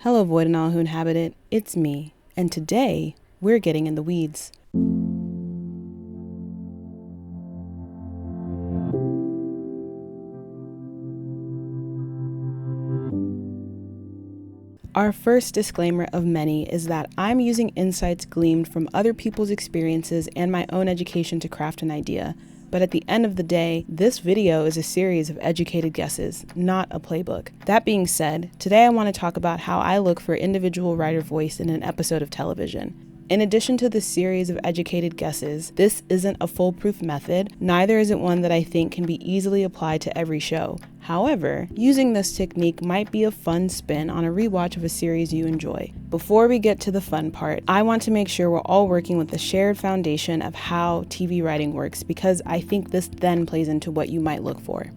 Hello, void and all who inhabit it. It's me, and today we're getting in the weeds. Our first disclaimer of many is that I'm using insights gleaned from other people's experiences and my own education to craft an idea. But at the end of the day, this video is a series of educated guesses, not a playbook. That being said, today I want to talk about how I look for individual writer voice in an episode of television. In addition to this series of educated guesses, this isn't a foolproof method, neither is it one that I think can be easily applied to every show. However, using this technique might be a fun spin on a rewatch of a series you enjoy. Before we get to the fun part, I want to make sure we're all working with the shared foundation of how TV writing works, because I think this then plays into what you might look for.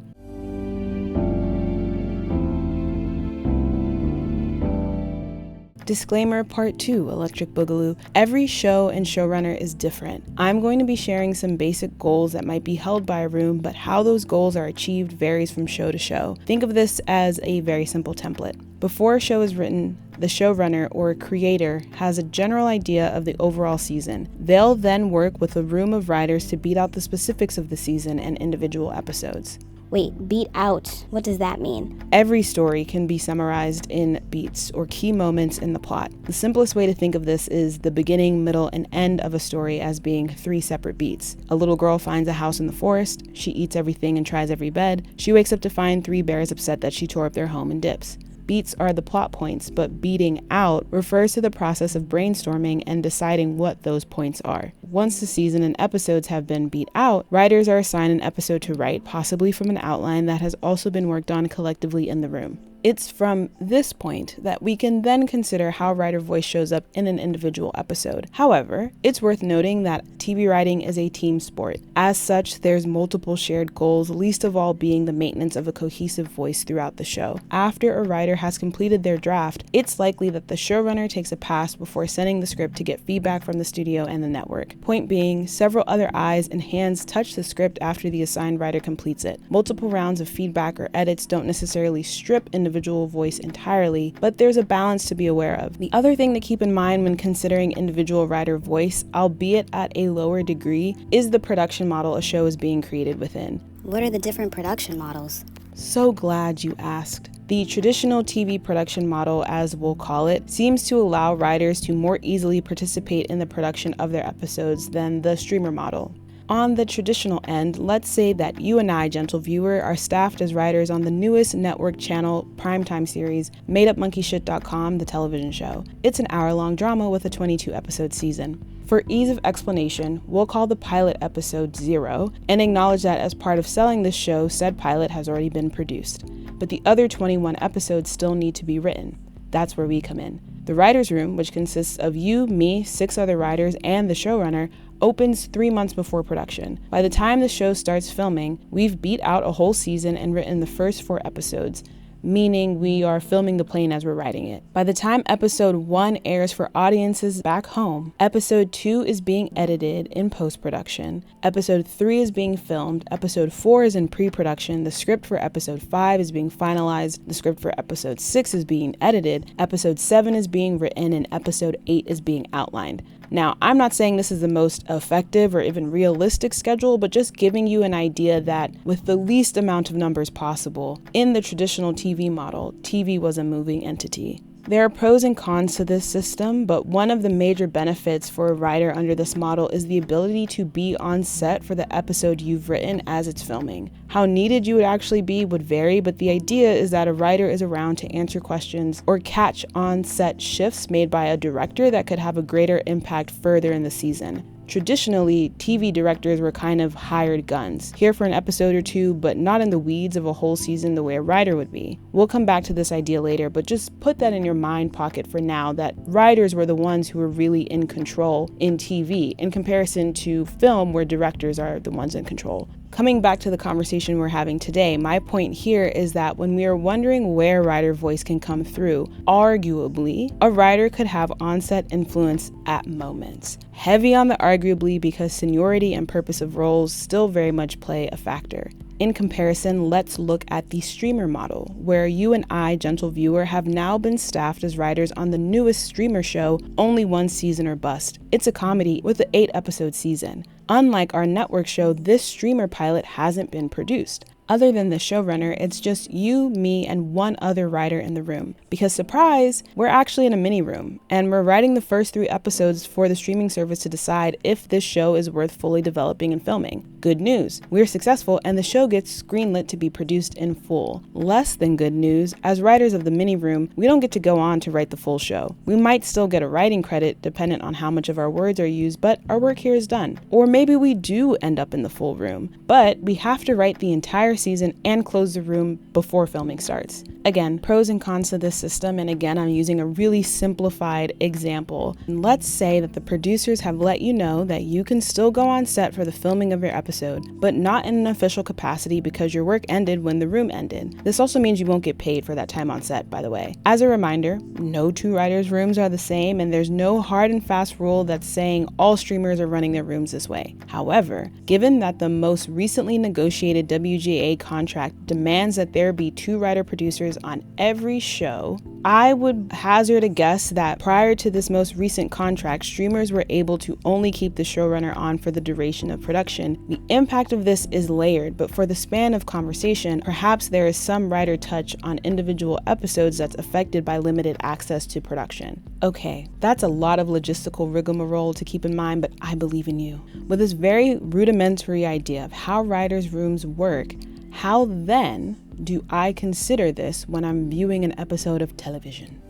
Disclaimer Part 2, Electric Boogaloo. Every show and showrunner is different. I'm going to be sharing some basic goals that might be held by a room, but how those goals are achieved varies from show to show. Think of this as a very simple template. Before a show is written, the showrunner or creator has a general idea of the overall season. They'll then work with a room of writers to beat out the specifics of the season and individual episodes. Wait, beat out. What does that mean? Every story can be summarized in beats, or key moments in the plot. The simplest way to think of this is the beginning, middle, and end of a story as being 3 separate beats. A little girl finds a house in the forest. She eats everything and tries every bed. She wakes up to find 3 bears upset that she tore up their home and dips. Beats are the plot points, but beating out refers to the process of brainstorming and deciding what those points are. Once the season and episodes have been beat out, writers are assigned an episode to write, possibly from an outline that has also been worked on collectively in the room. It's from this point that we can then consider how writer voice shows up in an individual episode. However, it's worth noting that TV writing is a team sport. As such, there's multiple shared goals, least of all being the maintenance of a cohesive voice throughout the show. After a writer has completed their draft, it's likely that the showrunner takes a pass before sending the script to get feedback from the studio and the network. Point being, several other eyes and hands touch the script after the assigned writer completes it. Multiple rounds of feedback or edits don't necessarily strip individual voice entirely, but there's a balance to be aware of. The other thing to keep in mind when considering individual writer voice, albeit at a lower degree, is the production model a show is being created within. What are the different production models? So glad you asked. The traditional TV production model, as we'll call it, seems to allow writers to more easily participate in the production of their episodes than the streamer model. On the traditional end, let's say that you and I, gentle viewer, are staffed as writers on the newest network channel primetime series, MadeUpMonkeyShit.com, the television show. It's an hour-long drama with a 22-episode season. For ease of explanation, we'll call the pilot episode 0 and acknowledge that as part of selling this show, said pilot has already been produced. But the other 21 episodes still need to be written. That's where we come in. The writer's room, which consists of you, me, 6 other writers, and the showrunner, opens 3 months before production. By the time the show starts filming, we've beat out a whole season and written the first 4 episodes, meaning we are filming the plane as we're writing it. By the time episode 1 airs for audiences back home, episode 2 is being edited in post-production, episode 3 is being filmed, episode 4 is in pre-production, the script for episode 5 is being finalized, the script for episode 6 is being edited, episode 7 is being written, and episode 8 is being outlined. Now, I'm not saying this is the most effective or even realistic schedule, but just giving you an idea that with the least amount of numbers possible, in the traditional TV model, TV was a moving entity. There are pros and cons to this system, but one of the major benefits for a writer under this model is the ability to be on set for the episode you've written as it's filming. How needed you would actually be would vary, but the idea is that a writer is around to answer questions or catch on-set shifts made by a director that could have a greater impact further in the season. Traditionally, TV directors were kind of hired guns, here for an episode or 2, but not in the weeds of a whole season the way a writer would be. We'll come back to this idea later, but just put that in your mind pocket for now, that writers were the ones who were really in control in TV, in comparison to film where directors are the ones in control. Coming back to the conversation we're having today, my point here is that when we are wondering where writer voice can come through, arguably, a writer could have on-set influence at moments. Heavy on the arguably because seniority and purpose of roles still very much play a factor. In comparison, let's look at the streamer model, where you and I, gentle viewer, have now been staffed as writers on the newest streamer show, Only One Season or Bust. It's a comedy with an 8-episode season. Unlike our network show, this streamer pilot hasn't been produced. Other than the showrunner, it's just you, me, and one other writer in the room. Because surprise, we're actually in a mini room, and we're writing the first 3 episodes for the streaming service to decide if this show is worth fully developing and filming. Good news, we're successful and the show gets greenlit to be produced in full. Less than good news, as writers of the mini room, we don't get to go on to write the full show. We might still get a writing credit dependent on how much of our words are used, but our work here is done. Or maybe we do end up in the full room, but we have to write the entire season and close the room before filming starts. Again, pros and cons to this system, and again, I'm using a really simplified example. Let's say that the producers have let you know that you can still go on set for the filming of your episode, but not in an official capacity because your work ended when the room ended. This also means you won't get paid for that time on set, by the way. As a reminder, no 2 writers' rooms are the same, and there's no hard and fast rule that's saying all streamers are running their rooms this way. However, given that the most recently negotiated WGA contract demands that there be 2 writer-producers on every show, I would hazard a guess that prior to this most recent contract, streamers were able to only keep the showrunner on for the duration of production. The impact of this is layered, but for the span of conversation, perhaps there is some writer touch on individual episodes that's affected by limited access to production. Okay, that's a lot of logistical rigmarole to keep in mind, but I believe in you. With this very rudimentary idea of how writers' rooms work, how then do I consider this when I'm viewing an episode of television?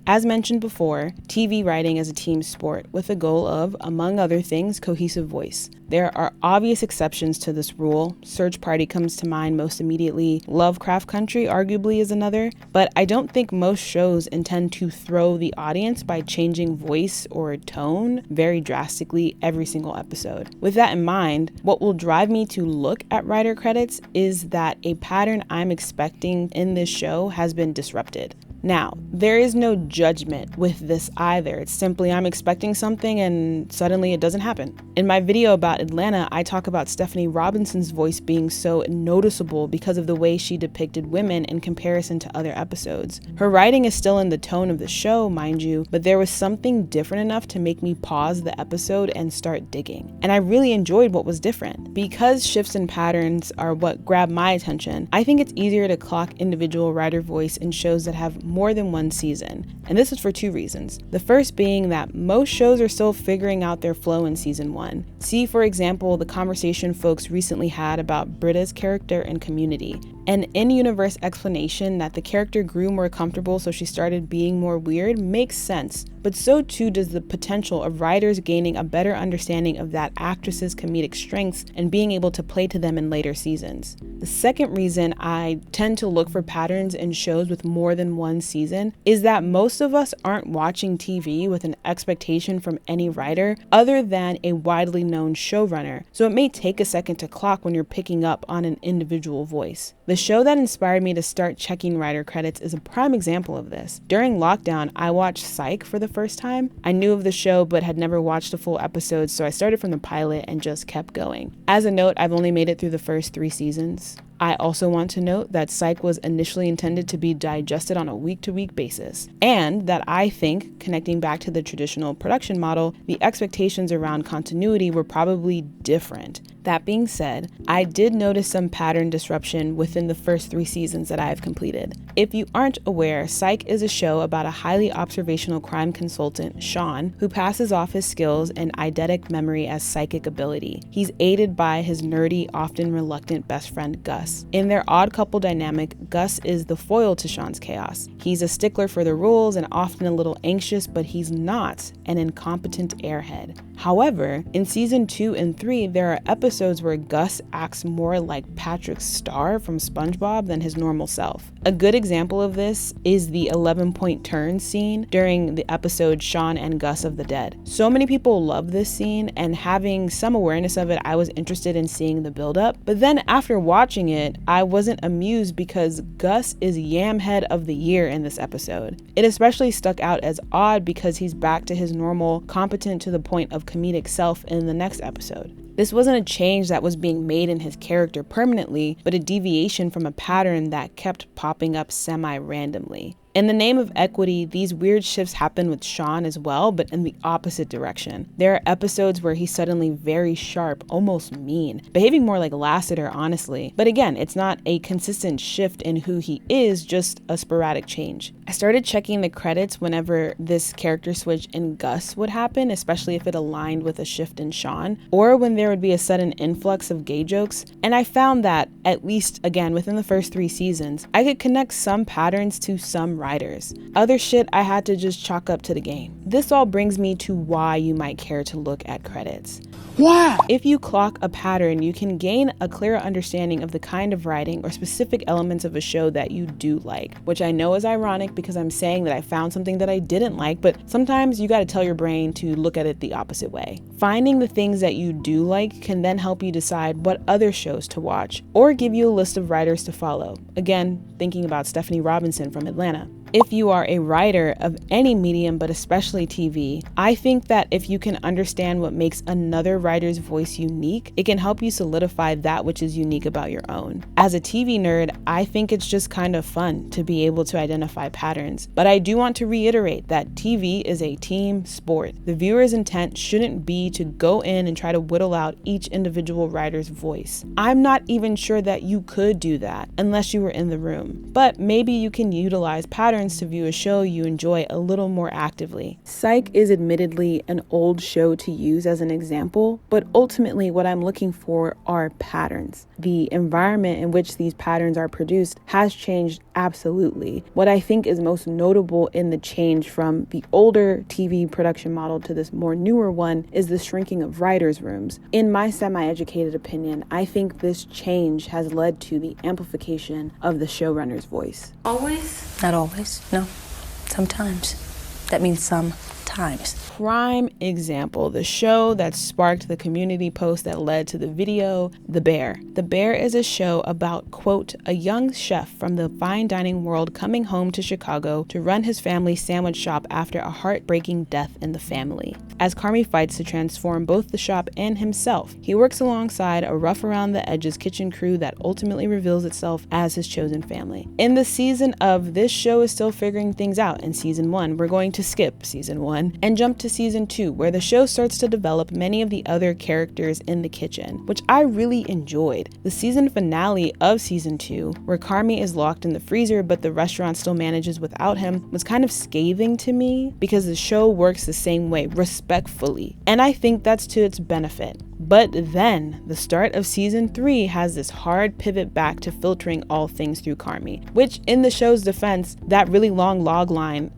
As mentioned before, TV writing is a team sport with the goal of, among other things, cohesive voice. There are obvious exceptions to this rule. Search Party comes to mind most immediately. Lovecraft Country arguably is another, but I don't think most shows intend to throw the audience by changing voice or tone very drastically every single episode. With that in mind, what will drive me to look at writer credits is that a pattern I'm expecting in this show has been disrupted. Now, there is no judgment with this either. It's simply I'm expecting something and suddenly it doesn't happen. In my video about Atlanta, I talk about Stephanie Robinson's voice being so noticeable because of the way she depicted women in comparison to other episodes. Her writing is still in the tone of the show, mind you, but there was something different enough to make me pause the episode and start digging. And I really enjoyed what was different. Because shifts and patterns are what grab my attention, I think it's easier to clock individual writer voice in shows that have more than one season. And this is for 2 reasons. The first being that most shows are still figuring out their flow in season 1. See, for example, the conversation folks recently had about Britta's character in Community. An in-universe explanation that the character grew more comfortable so she started being more weird makes sense, but so too does the potential of writers gaining a better understanding of that actress's comedic strengths and being able to play to them in later seasons. The second reason I tend to look for patterns in shows with more than one season is that most of us aren't watching TV with an expectation from any writer other than a widely known showrunner, so it may take a second to clock when you're picking up on an individual voice. The show that inspired me to start checking writer credits is a prime example of this. During lockdown, I watched Psych for the first time. I knew of the show but had never watched a full episode, so I started from the pilot and just kept going. As a note, I've only made it through the first 3 seasons. I also want to note that Psych was initially intended to be digested on a week-to-week basis, and that I think, connecting back to the traditional production model, the expectations around continuity were probably different. That being said, I did notice some pattern disruption within the first 3 seasons that I have completed. If you aren't aware, Psych is a show about a highly observational crime consultant, Sean, who passes off his skills and eidetic memory as psychic ability. He's aided by his nerdy, often reluctant best friend, Gus. In their odd couple dynamic, Gus is the foil to Sean's chaos. He's a stickler for the rules and often a little anxious, but he's not an incompetent airhead. However, in season 2 and 3, there are episodes episodes where Gus acts more like Patrick Star from SpongeBob than his normal self. A good example of this is the 11-point turn scene during the episode Shaun and Gus of the Dead. So many people love this scene, and having some awareness of it, I was interested in seeing the buildup. But then after watching it, I wasn't amused because Gus is Yamhead of the Year in this episode. It especially stuck out as odd because he's back to his normal, competent to the point of comedic self in the next episode. This wasn't a change that was being made in his character permanently, but a deviation from a pattern that kept popping up semi-randomly. In the name of equity, these weird shifts happen with Shaun as well, but in the opposite direction. There are episodes where he's suddenly very sharp, almost mean, behaving more like Lassiter, honestly. But again, it's not a consistent shift in who he is, just a sporadic change. I started checking the credits whenever this character switch in Gus would happen, especially if it aligned with a shift in Shaun, or when there would be a sudden influx of gay jokes. And I found that, at least again within the first 3 seasons, I could connect some patterns to some writers. Other shit I had to just chalk up to the game. This all brings me to why you might care to look at credits. Wow! If you clock a pattern, you can gain a clearer understanding of the kind of writing or specific elements of a show that you do like, which I know is ironic because I'm saying that I found something that I didn't like, but sometimes you gotta tell your brain to look at it the opposite way. Finding the things that you do like can then help you decide what other shows to watch, or give you a list of writers to follow. Again, thinking about Stephanie Robinson from Atlanta. If you are a writer of any medium, but especially TV, I think that if you can understand what makes another writer's voice unique, it can help you solidify that which is unique about your own. As a TV nerd, I think it's just kind of fun to be able to identify patterns. But I do want to reiterate that TV is a team sport. The viewer's intent shouldn't be to go in and try to whittle out each individual writer's voice. I'm not even sure that you could do that unless you were in the room. But maybe you can utilize patterns to view a show you enjoy a little more actively. Psych is admittedly an old show to use as an example, but ultimately what I'm looking for are patterns. The environment in which these patterns are produced has changed absolutely. What I think is most notable in the change from the older TV production model to this more newer one is the shrinking of writers' rooms. In my semi-educated opinion, I think this change has led to the amplification of the showrunner's voice. Always? Not always. No, sometimes. That means sometimes. Prime example, the show that sparked the community post that led to the video, The Bear. The Bear is a show about, quote, a young chef from the fine dining world coming home to Chicago to run his family's sandwich shop after a heartbreaking death in the family. As Carmy fights to transform both the shop and himself, he works alongside a rough around the edges kitchen crew that ultimately reveals itself as his chosen family. In the season of This Show is Still Figuring Things Out in season 1, we're going to skip season 1 and jump to season 2, where the show starts to develop many of the other characters in the kitchen, which I really enjoyed. The season finale of season 2, where Carmy is locked in the freezer but the restaurant still manages without him, was kind of scathing to me because the show works the same way, respectfully, and I think that's to its benefit. But then, the start of season 3 has this hard pivot back to filtering all things through Carmy, which in the show's defense, that really long log line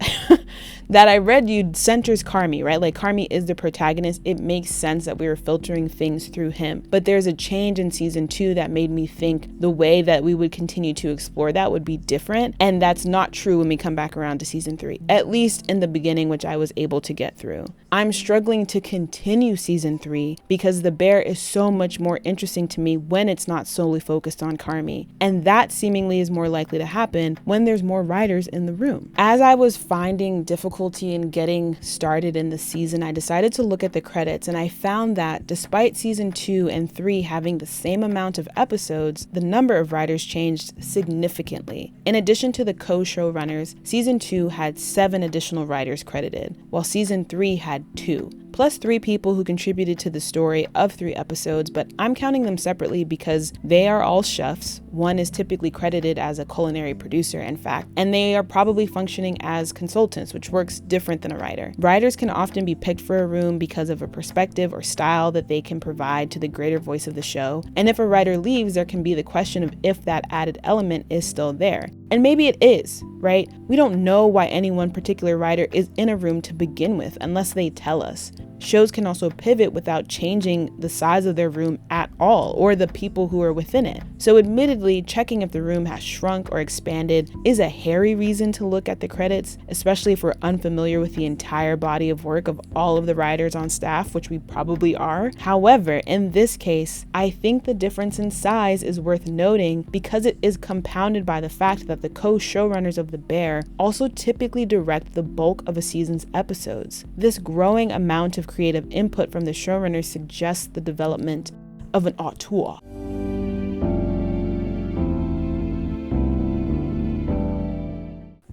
that I read you centers Carmy, right? Like Carmy is the protagonist. It makes sense that we were filtering things through him. But there's a change in season 2 that made me think the way that we would continue to explore that would be different. And that's not true when we come back around to season 3, at least in the beginning, which I was able to get through. I'm struggling to continue season 3 because The Bear is so much more interesting to me when it's not solely focused on Carmy. And that seemingly is more likely to happen when there's more writers in the room. As I was finding difficulty in getting started in the season, I decided to look at the credits, and I found that despite season 2 and 3 having the same amount of episodes, the number of writers changed significantly. In addition to the co-showrunners, season 2 had 7 additional writers credited, while season 3 had 2. Plus 3 people who contributed to the story of 3 episodes, but I'm counting them separately because they are all chefs. One is typically credited as a culinary producer, in fact, and they are probably functioning as consultants, which works different than a writer. Writers can often be picked for a room because of a perspective or style that they can provide to the greater voice of the show, and if a writer leaves, there can be the question of if that added element is still there. And maybe it is, right? We don't know why any one particular writer is in a room to begin with unless they tell us. Shows can also pivot without changing the size of their room at all or the people who are within it. So admittedly, checking if the room has shrunk or expanded is a hairy reason to look at the credits, especially if we're unfamiliar with the entire body of work of all of the writers on staff, which we probably are. However, in this case, I think the difference in size is worth noting because it is compounded by the fact that the co-showrunners of The Bear also typically direct the bulk of a season's episodes. This growing amount of creative input from the showrunners suggests the development of an auteur.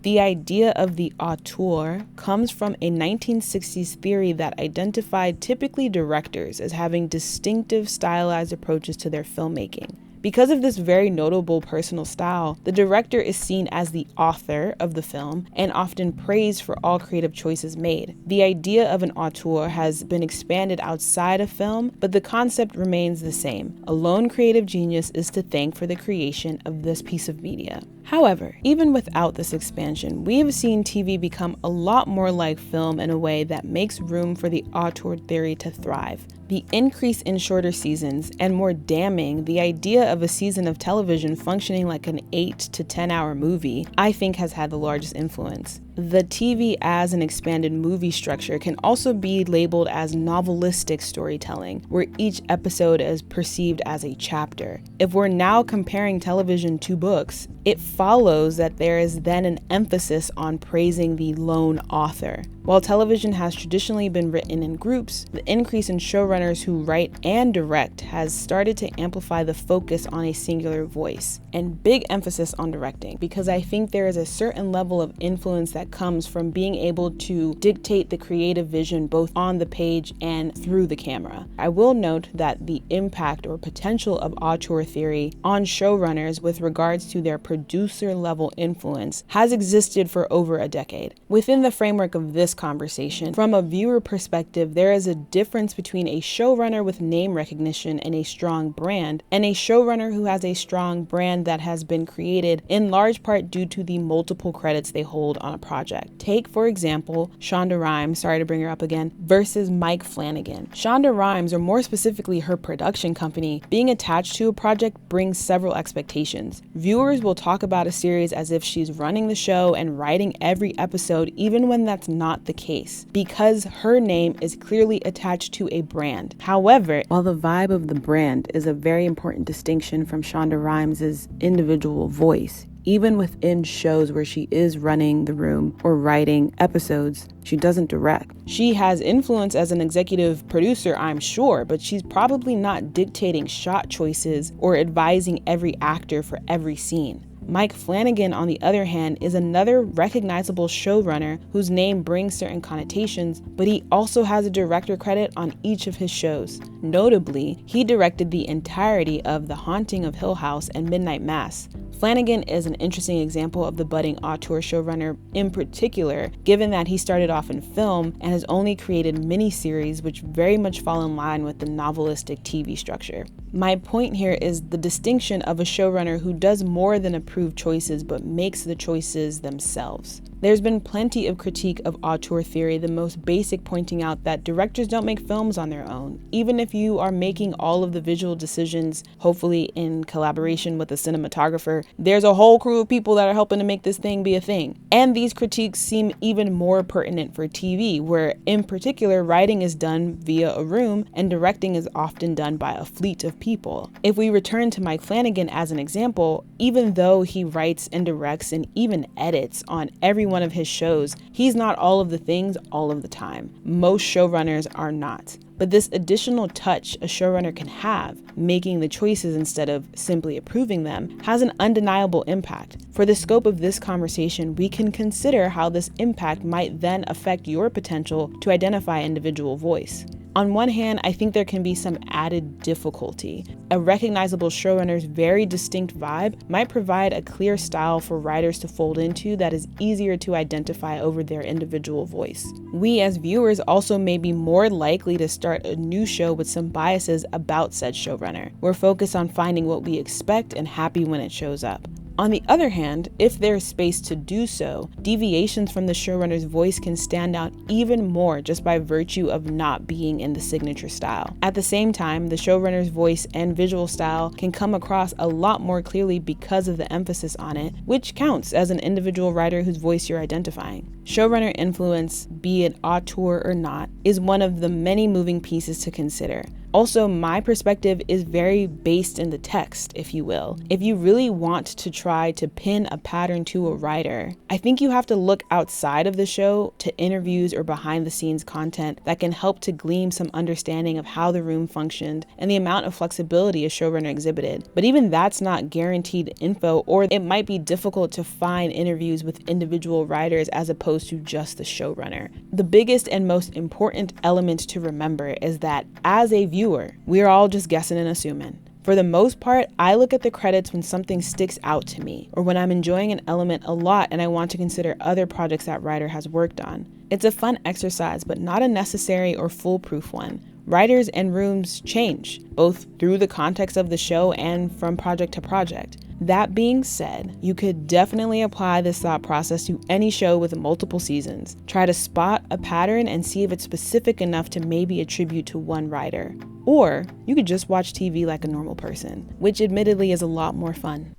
The idea of the auteur comes from a 1960s theory that identified typically directors as having distinctive stylized approaches to their filmmaking. Because of this very notable personal style, the director is seen as the author of the film and often praised for all creative choices made. The idea of an auteur has been expanded outside of film, but the concept remains the same. A lone creative genius is to thank for the creation of this piece of media. However, even without this expansion, we have seen TV become a lot more like film in a way that makes room for the auteur theory to thrive. The increase in shorter seasons, and more damning, the idea of a season of television functioning like an 8 to 10 hour movie, I think has had the largest influence. The TV as an expanded movie structure can also be labeled as novelistic storytelling, where each episode is perceived as a chapter. If we're now comparing television to books, it follows that there is then an emphasis on praising the lone author. While television has traditionally been written in groups, the increase in showrunners who write and direct has started to amplify the focus on a singular voice, and big emphasis on directing, because I think there is a certain level of influence that comes from being able to dictate the creative vision both on the page and through the camera. I will note that the impact or potential of auteur theory on showrunners with regards to their producer level influence has existed for over a decade. Within the framework of this conversation, from a viewer perspective, there is a difference between a showrunner with name recognition and a strong brand, and a showrunner who has a strong brand that has been created in large part due to the multiple credits they hold on a project. Take, for example, Shonda Rhimes, sorry to bring her up again, versus Mike Flanagan. Shonda Rhimes, or more specifically her production company, being attached to a project brings several expectations. Viewers will talk about a series as if she's running the show and writing every episode, even when that's not the case, because her name is clearly attached to a brand. However, while the vibe of the brand is a very important distinction from Shonda Rhimes' individual voice, even within shows where she is running the room or writing episodes, she doesn't direct. She has influence as an executive producer, I'm sure, but she's probably not dictating shot choices or advising every actor for every scene. Mike Flanagan, on the other hand, is another recognizable showrunner whose name brings certain connotations, but he also has a director credit on each of his shows. Notably, he directed the entirety of The Haunting of Hill House and Midnight Mass. Flanagan is an interesting example of the budding auteur showrunner in particular, given that he started off in film and has only created miniseries which very much fall in line with the novelistic TV structure. My point here is the distinction of a showrunner who does more than approve choices but makes the choices themselves. There's been plenty of critique of auteur theory, the most basic pointing out that directors don't make films on their own. Even if you are making all of the visual decisions, hopefully in collaboration with a cinematographer, there's a whole crew of people that are helping to make this thing be a thing. And these critiques seem even more pertinent for TV, where in particular writing is done via a room and directing is often done by a fleet of people. If we return to Mike Flanagan as an example, even though he writes and directs and even edits on every one of his shows, he's not all of the things all of the time. Most showrunners are not. But this additional touch a showrunner can have, making the choices instead of simply approving them, has an undeniable impact. For the scope of this conversation, we can consider how this impact might then affect your potential to identify individual voice. On one hand, I think there can be some added difficulty. A recognizable showrunner's very distinct vibe might provide a clear style for writers to fold into that is easier to identify over their individual voice. We as viewers also may be more likely to start a new show with some biases about said showrunner. We're focused on finding what we expect and happy when it shows up. On the other hand, if there's space to do so, deviations from the showrunner's voice can stand out even more just by virtue of not being in the signature style. At the same time, the showrunner's voice and visual style can come across a lot more clearly because of the emphasis on it, which counts as an individual writer whose voice you're identifying. Showrunner influence, be it auteur or not, is one of the many moving pieces to consider. Also, my perspective is very based in the text, if you will. If you really want to try to pin a pattern to a writer, I think you have to look outside of the show to interviews or behind the scenes content that can help to glean some understanding of how the room functioned and the amount of flexibility a showrunner exhibited. But even that's not guaranteed info, or it might be difficult to find interviews with individual writers as opposed to just the showrunner. The biggest and most important element to remember is that as a viewer, we're all just guessing and assuming. For the most part, I look at the credits when something sticks out to me, or when I'm enjoying an element a lot and I want to consider other projects that writer has worked on. It's a fun exercise, but not a necessary or foolproof one. Writers and rooms change, both through the context of the show and from project to project. That being said, you could definitely apply this thought process to any show with multiple seasons. Try to spot a pattern and see if it's specific enough to maybe attribute to one writer. Or you could just watch TV like a normal person, which admittedly is a lot more fun.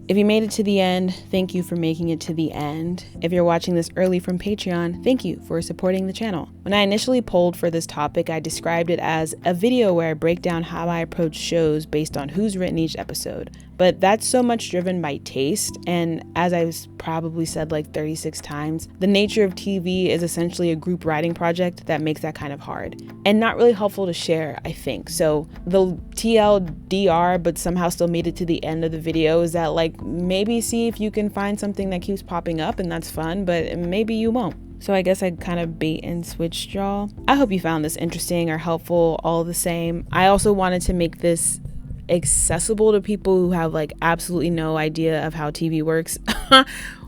If you made it to the end, thank you for making it to the end. If you're watching this early from Patreon, thank you for supporting the channel. When I initially polled for this topic, I described it as a video where I break down how I approach shows based on who's written each episode. But that's so much driven by taste, and as I've probably said like 36 times, the nature of TV is essentially a group writing project that makes that kind of hard. And not really helpful to share, I think. So the TLDR, but somehow still made it to the end of the video, is that like, maybe see if you can find something that keeps popping up, and that's fun, but maybe you won't. So I guess I'd kind of bait and switch y'all. I hope you found this interesting or helpful all the same. I also wanted to make this accessible to people who have like absolutely no idea of how TV works,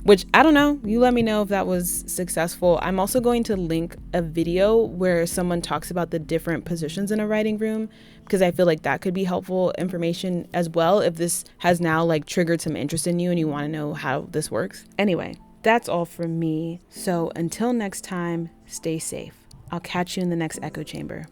which I don't know. You let me know if that was successful. I'm also going to link a video where someone talks about the different positions in a writing room, because I feel like that could be helpful information as well if this has now like triggered some interest in you and you want to know how this works. Anyway, that's all from me. So until next time, stay safe. I'll catch you in the next echo chamber.